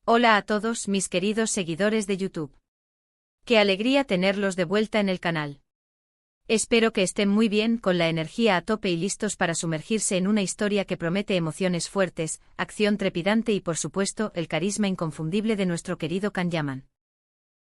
Hola a todos mis queridos seguidores de YouTube. Qué alegría tenerlos de vuelta en el canal. Espero que estén muy bien, con la energía a tope y listos para sumergirse en una historia que promete emociones fuertes, acción trepidante y por supuesto el carisma inconfundible de nuestro querido Kanyaman.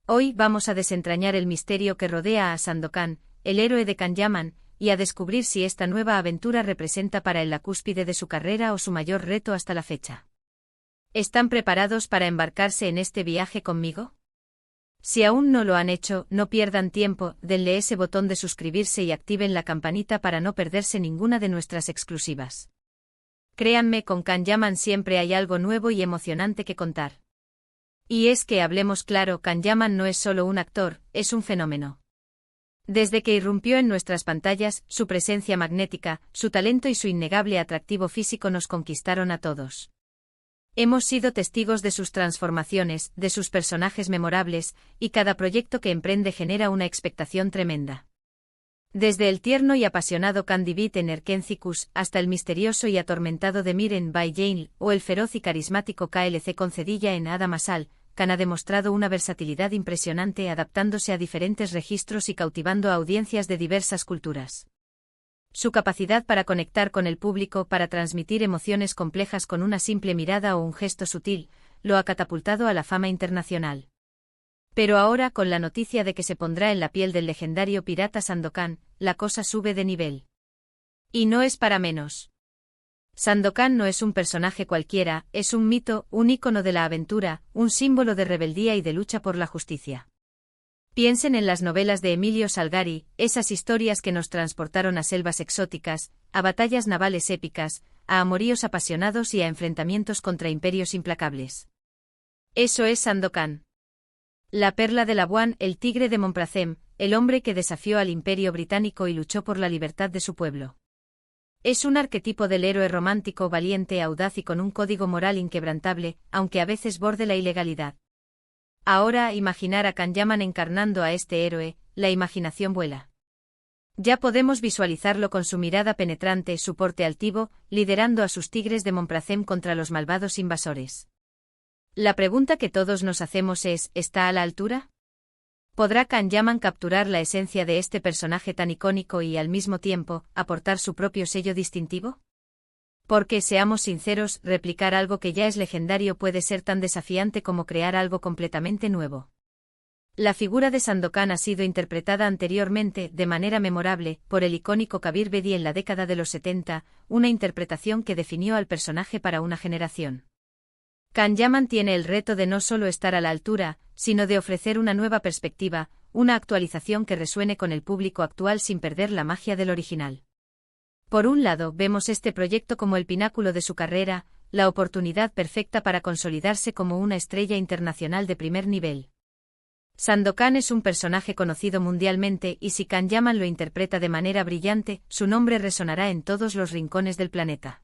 Hoy vamos a desentrañar el misterio que rodea a Sandokan, el héroe de Kanyaman, y a descubrir si esta nueva aventura representa para él la cúspide de su carrera o su mayor reto hasta la fecha. ¿Están preparados para embarcarse en este viaje conmigo? Si aún no lo han hecho, no pierdan tiempo, denle ese botón de suscribirse y activen la campanita para no perderse ninguna de nuestras exclusivas. Créanme, con Kanyaman siempre hay algo nuevo y emocionante que contar. Y es que hablemos claro, Kanyaman no es solo un actor, es un fenómeno. Desde que irrumpió en nuestras pantallas, su presencia magnética, su talento y su innegable atractivo físico nos conquistaron a todos. Hemos sido testigos de sus transformaciones, de sus personajes memorables, y cada proyecto que emprende genera una expectación tremenda. Desde el tierno y apasionado Candy Beat en Erkencicus, hasta el misterioso y atormentado Demir en By Jane, o el feroz y carismático KLC Concedilla en Ada Masal, Khan ha demostrado una versatilidad impresionante adaptándose a diferentes registros y cautivando a audiencias de diversas culturas. Su capacidad para conectar con el público, para transmitir emociones complejas con una simple mirada o un gesto sutil, lo ha catapultado a la fama internacional. Pero ahora, con la noticia de que se pondrá en la piel del legendario pirata Sandokan, la cosa sube de nivel. Y no es para menos. Sandokan no es un personaje cualquiera, es un mito, un ícono de la aventura, un símbolo de rebeldía y de lucha por la justicia. Piensen en las novelas de Emilio Salgari, esas historias que nos transportaron a selvas exóticas, a batallas navales épicas, a amoríos apasionados y a enfrentamientos contra imperios implacables. Eso es Sandokan. La perla de Labuan, el tigre de Montpracem, el hombre que desafió al imperio británico y luchó por la libertad de su pueblo. Es un arquetipo del héroe romántico, valiente, audaz y con un código moral inquebrantable, aunque a veces borde la ilegalidad. Ahora, imaginar a Kanyaman encarnando a este héroe, la imaginación vuela. Ya podemos visualizarlo con su mirada penetrante, su porte altivo, liderando a sus tigres de Montpracem contra los malvados invasores. La pregunta que todos nos hacemos es, ¿está a la altura? ¿Podrá Kanyaman capturar la esencia de este personaje tan icónico y, al mismo tiempo, aportar su propio sello distintivo? Porque, seamos sinceros, replicar algo que ya es legendario puede ser tan desafiante como crear algo completamente nuevo. La figura de Sandokan ha sido interpretada anteriormente, de manera memorable, por el icónico Kabir Bedi en la década de los 70, una interpretación que definió al personaje para una generación. Kanyaman tiene el reto de no solo estar a la altura, sino de ofrecer una nueva perspectiva, una actualización que resuene con el público actual sin perder la magia del original. Por un lado, vemos este proyecto como el pináculo de su carrera, la oportunidad perfecta para consolidarse como una estrella internacional de primer nivel. Sandokan es un personaje conocido mundialmente y si Kanyaman lo interpreta de manera brillante, su nombre resonará en todos los rincones del planeta.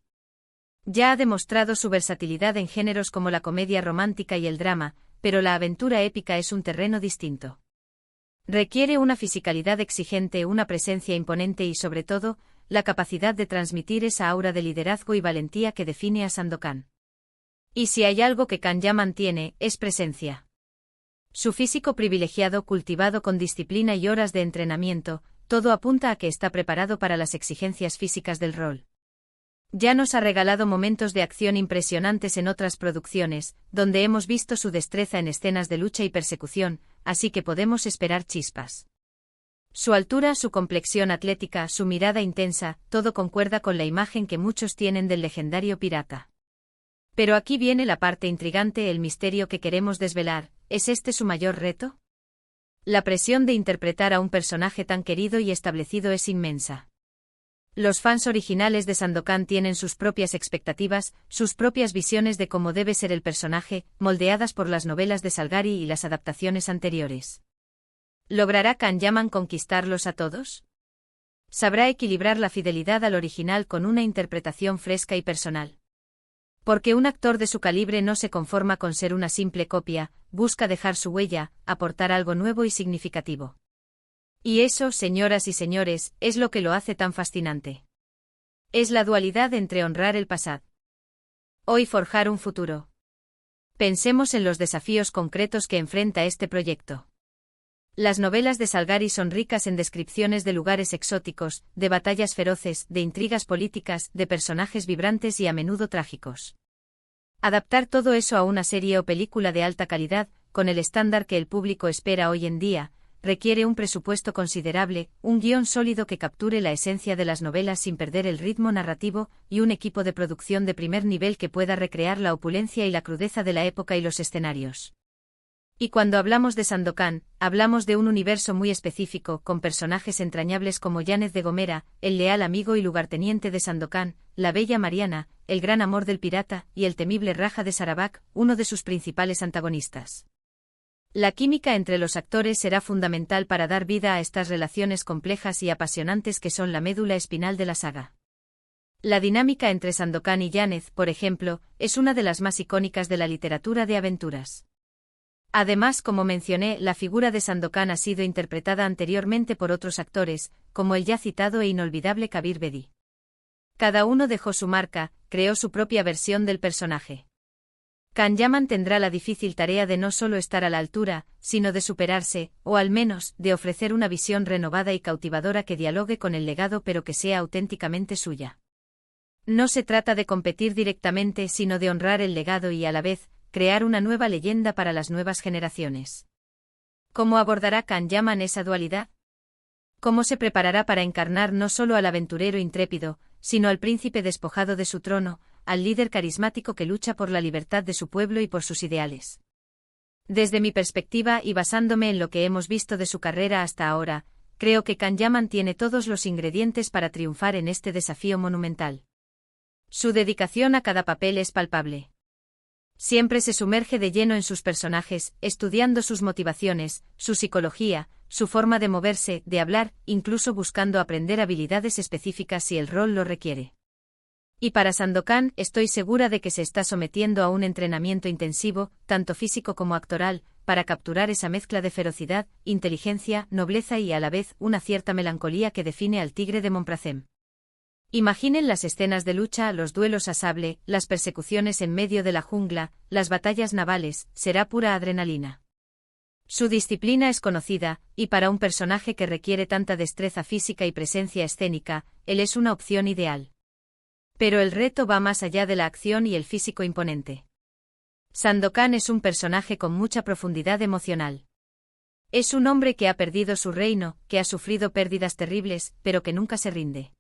Ya ha demostrado su versatilidad en géneros como la comedia romántica y el drama, pero la aventura épica es un terreno distinto. Requiere una fisicalidad exigente, una presencia imponente y, sobre todo, la capacidad de transmitir esa aura de liderazgo y valentía que define a Sandokan. Y si hay algo que Kanyaman tiene, es presencia. Su físico privilegiado, cultivado con disciplina y horas de entrenamiento, todo apunta a que está preparado para las exigencias físicas del rol. Ya nos ha regalado momentos de acción impresionantes en otras producciones, donde hemos visto su destreza en escenas de lucha y persecución, así que podemos esperar chispas. Su altura, su complexión atlética, su mirada intensa, todo concuerda con la imagen que muchos tienen del legendario pirata. Pero aquí viene la parte intrigante, el misterio que queremos desvelar, ¿es este su mayor reto? La presión de interpretar a un personaje tan querido y establecido es inmensa. Los fans originales de Sandokan tienen sus propias expectativas, sus propias visiones de cómo debe ser el personaje, moldeadas por las novelas de Salgari y las adaptaciones anteriores. ¿Logrará Kanyaman conquistarlos a todos? ¿Sabrá equilibrar la fidelidad al original con una interpretación fresca y personal? Porque un actor de su calibre no se conforma con ser una simple copia, busca dejar su huella, aportar algo nuevo y significativo. Y eso, señoras y señores, es lo que lo hace tan fascinante. Es la dualidad entre honrar el pasado hoy forjar un futuro. Pensemos en los desafíos concretos que enfrenta este proyecto. Las novelas de Salgari son ricas en descripciones de lugares exóticos, de batallas feroces, de intrigas políticas, de personajes vibrantes y a menudo trágicos. Adaptar todo eso a una serie o película de alta calidad, con el estándar que el público espera hoy en día, requiere un presupuesto considerable, un guión sólido que capture la esencia de las novelas sin perder el ritmo narrativo, y un equipo de producción de primer nivel que pueda recrear la opulencia y la crudeza de la época y los escenarios. Y cuando hablamos de Sandokan, hablamos de un universo muy específico, con personajes entrañables como Yánez de Gomera, el leal amigo y lugarteniente de Sandokan, la bella Mariana, el gran amor del pirata, y el temible Raja de Sarawak, uno de sus principales antagonistas. La química entre los actores será fundamental para dar vida a estas relaciones complejas y apasionantes que son la médula espinal de la saga. La dinámica entre Sandokan y Yánez, por ejemplo, es una de las más icónicas de la literatura de aventuras. Además, como mencioné, la figura de Sandokan ha sido interpretada anteriormente por otros actores, como el ya citado e inolvidable Kabir Bedi. Cada uno dejó su marca, creó su propia versión del personaje. Can Yaman tendrá la difícil tarea de no solo estar a la altura, sino de superarse, o al menos, de ofrecer una visión renovada y cautivadora que dialogue con el legado pero que sea auténticamente suya. No se trata de competir directamente sino de honrar el legado y a la vez, crear una nueva leyenda para las nuevas generaciones. ¿Cómo abordará Can Yaman esa dualidad? ¿Cómo se preparará para encarnar no solo al aventurero intrépido, sino al príncipe despojado de su trono, al líder carismático que lucha por la libertad de su pueblo y por sus ideales? Desde mi perspectiva y basándome en lo que hemos visto de su carrera hasta ahora, creo que Can Yaman tiene todos los ingredientes para triunfar en este desafío monumental. Su dedicación a cada papel es palpable. Siempre se sumerge de lleno en sus personajes, estudiando sus motivaciones, su psicología, su forma de moverse, de hablar, incluso buscando aprender habilidades específicas si el rol lo requiere. Y para Sandokan, estoy segura de que se está sometiendo a un entrenamiento intensivo, tanto físico como actoral, para capturar esa mezcla de ferocidad, inteligencia, nobleza y a la vez una cierta melancolía que define al tigre de Montpracem. Imaginen las escenas de lucha, los duelos a sable, las persecuciones en medio de la jungla, las batallas navales, será pura adrenalina. Su disciplina es conocida, y para un personaje que requiere tanta destreza física y presencia escénica, él es una opción ideal. Pero el reto va más allá de la acción y el físico imponente. Sandokan es un personaje con mucha profundidad emocional. Es un hombre que ha perdido su reino, que ha sufrido pérdidas terribles, pero que nunca se rinde.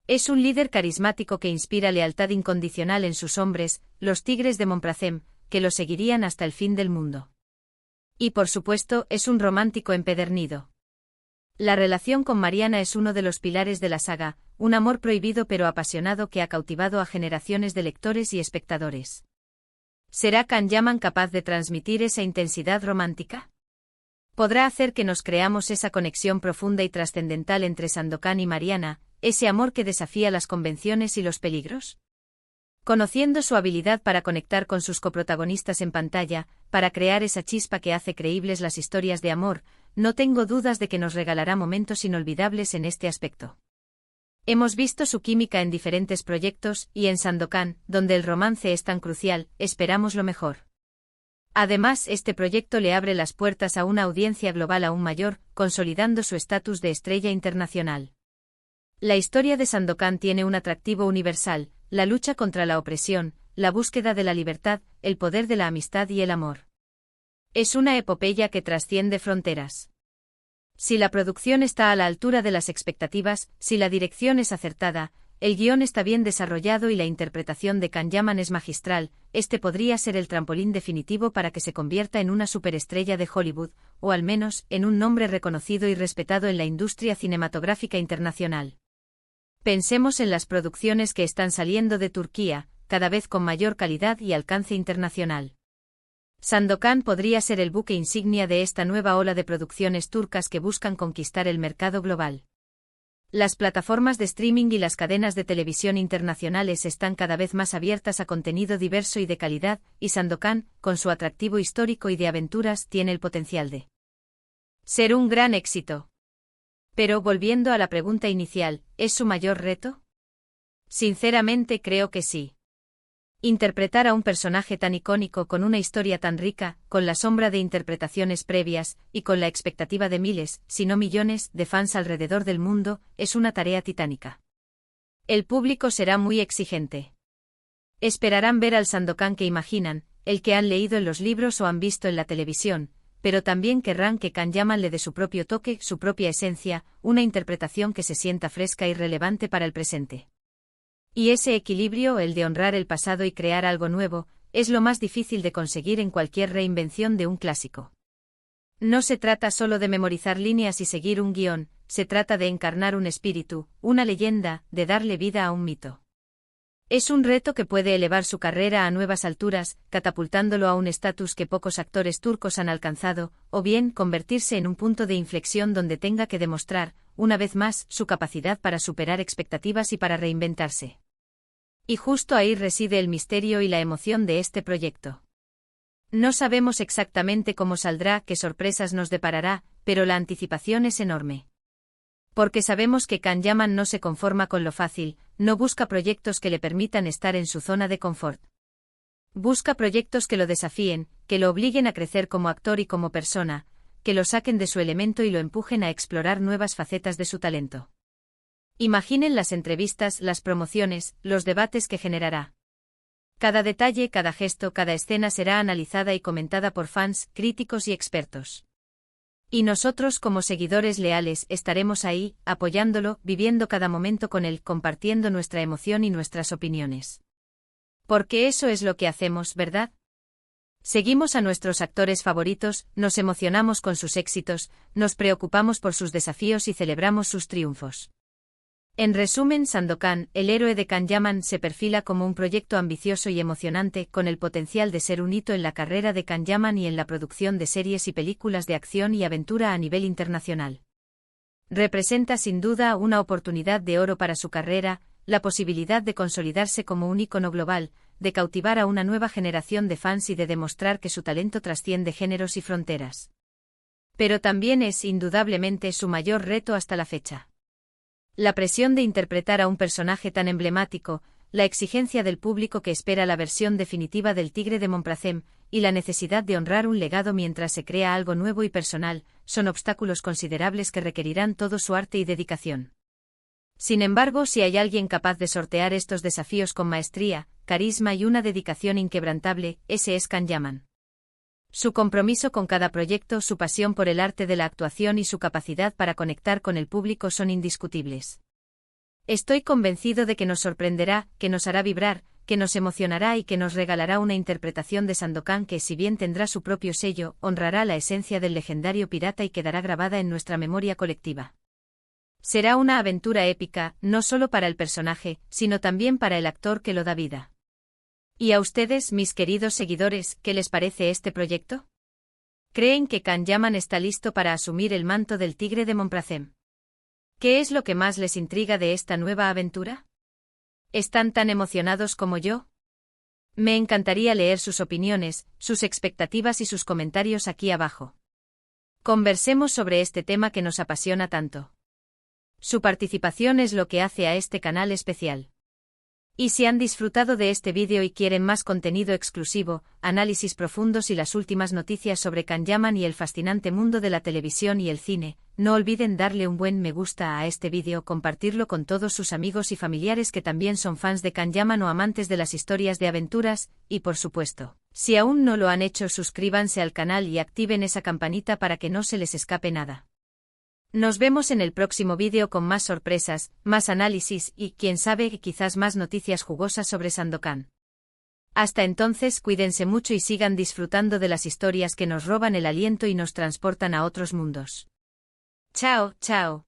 Es un líder carismático que inspira lealtad incondicional en sus hombres, los tigres de Montpracem, que lo seguirían hasta el fin del mundo. Y por supuesto, es un romántico empedernido. La relación con Mariana es uno de los pilares de la saga, un amor prohibido pero apasionado que ha cautivado a generaciones de lectores y espectadores. ¿Será Can Yaman capaz de transmitir esa intensidad romántica? ¿Podrá hacer que nos creamos esa conexión profunda y trascendental entre Sandokan y Mariana, ese amor que desafía las convenciones y los peligros? Conociendo su habilidad para conectar con sus coprotagonistas en pantalla, para crear esa chispa que hace creíbles las historias de amor, no tengo dudas de que nos regalará momentos inolvidables en este aspecto. Hemos visto su química en diferentes proyectos, y en Sandokan, donde el romance es tan crucial, esperamos lo mejor. Además, este proyecto le abre las puertas a una audiencia global aún mayor, consolidando su estatus de estrella internacional. La historia de Sandokan tiene un atractivo universal, la lucha contra la opresión, la búsqueda de la libertad, el poder de la amistad y el amor. Es una epopeya que trasciende fronteras. Si la producción está a la altura de las expectativas, si la dirección es acertada, el guión está bien desarrollado y la interpretación de Can Yaman es magistral, este podría ser el trampolín definitivo para que se convierta en una superestrella de Hollywood, o al menos, en un nombre reconocido y respetado en la industria cinematográfica internacional. Pensemos en las producciones que están saliendo de Turquía, cada vez con mayor calidad y alcance internacional. Sandokan podría ser el buque insignia de esta nueva ola de producciones turcas que buscan conquistar el mercado global. Las plataformas de streaming y las cadenas de televisión internacionales están cada vez más abiertas a contenido diverso y de calidad, y Sandokan, con su atractivo histórico y de aventuras, tiene el potencial de ser un gran éxito. Pero volviendo a la pregunta inicial, ¿es su mayor reto? Sinceramente creo que sí. Interpretar a un personaje tan icónico con una historia tan rica, con la sombra de interpretaciones previas, y con la expectativa de miles, si no millones, de fans alrededor del mundo, es una tarea titánica. El público será muy exigente. Esperarán ver al Sandokan que imaginan, el que han leído en los libros o han visto en la televisión, pero también querrán que Kanyaman le dé su propio toque, su propia esencia, una interpretación que se sienta fresca y relevante para el presente. Y ese equilibrio, el de honrar el pasado y crear algo nuevo, es lo más difícil de conseguir en cualquier reinvención de un clásico. No se trata solo de memorizar líneas y seguir un guión, se trata de encarnar un espíritu, una leyenda, de darle vida a un mito. Es un reto que puede elevar su carrera a nuevas alturas, catapultándolo a un estatus que pocos actores turcos han alcanzado, o bien convertirse en un punto de inflexión donde tenga que demostrar, una vez más, su capacidad para superar expectativas y para reinventarse. Y justo ahí reside el misterio y la emoción de este proyecto. No sabemos exactamente cómo saldrá, qué sorpresas nos deparará, pero la anticipación es enorme. Porque sabemos que Kanyaman no se conforma con lo fácil, no busca proyectos que le permitan estar en su zona de confort. Busca proyectos que lo desafíen, que lo obliguen a crecer como actor y como persona, que lo saquen de su elemento y lo empujen a explorar nuevas facetas de su talento. Imaginen las entrevistas, las promociones, los debates que generará. Cada detalle, cada gesto, cada escena será analizada y comentada por fans, críticos y expertos. Y nosotros como seguidores leales estaremos ahí, apoyándolo, viviendo cada momento con él, compartiendo nuestra emoción y nuestras opiniones. Porque eso es lo que hacemos, ¿verdad? Seguimos a nuestros actores favoritos, nos emocionamos con sus éxitos, nos preocupamos por sus desafíos y celebramos sus triunfos. En resumen, Sandokan, el héroe de Kanyaman, se perfila como un proyecto ambicioso y emocionante, con el potencial de ser un hito en la carrera de Kanyaman y en la producción de series y películas de acción y aventura a nivel internacional. Representa sin duda una oportunidad de oro para su carrera, la posibilidad de consolidarse como un ícono global, de cautivar a una nueva generación de fans y de demostrar que su talento trasciende géneros y fronteras. Pero también es indudablemente su mayor reto hasta la fecha. La presión de interpretar a un personaje tan emblemático, la exigencia del público que espera la versión definitiva del Tigre de Montparnasse, y la necesidad de honrar un legado mientras se crea algo nuevo y personal, son obstáculos considerables que requerirán todo su arte y dedicación. Sin embargo, si hay alguien capaz de sortear estos desafíos con maestría, carisma y una dedicación inquebrantable, ese es Kanyaman. Su compromiso con cada proyecto, su pasión por el arte de la actuación y su capacidad para conectar con el público son indiscutibles. Estoy convencido de que nos sorprenderá, que nos hará vibrar, que nos emocionará y que nos regalará una interpretación de Sandokan que, si bien tendrá su propio sello, honrará la esencia del legendario pirata y quedará grabada en nuestra memoria colectiva. Será una aventura épica, no solo para el personaje, sino también para el actor que lo da vida. ¿Y a ustedes, mis queridos seguidores, qué les parece este proyecto? ¿Creen que Kanyaman está listo para asumir el manto del Tigre de Montparnasse? ¿Qué es lo que más les intriga de esta nueva aventura? ¿Están tan emocionados como yo? Me encantaría leer sus opiniones, sus expectativas y sus comentarios aquí abajo. Conversemos sobre este tema que nos apasiona tanto. Su participación es lo que hace a este canal especial. Y si han disfrutado de este vídeo y quieren más contenido exclusivo, análisis profundos y las últimas noticias sobre Kanyaman y el fascinante mundo de la televisión y el cine, no olviden darle un buen me gusta a este vídeo, compartirlo con todos sus amigos y familiares que también son fans de Kanyaman o amantes de las historias de aventuras, y por supuesto, si aún no lo han hecho, suscríbanse al canal y activen esa campanita para que no se les escape nada. Nos vemos en el próximo vídeo con más sorpresas, más análisis y, quién sabe, quizás más noticias jugosas sobre Sandokan. Hasta entonces, cuídense mucho y sigan disfrutando de las historias que nos roban el aliento y nos transportan a otros mundos. Chao, chao.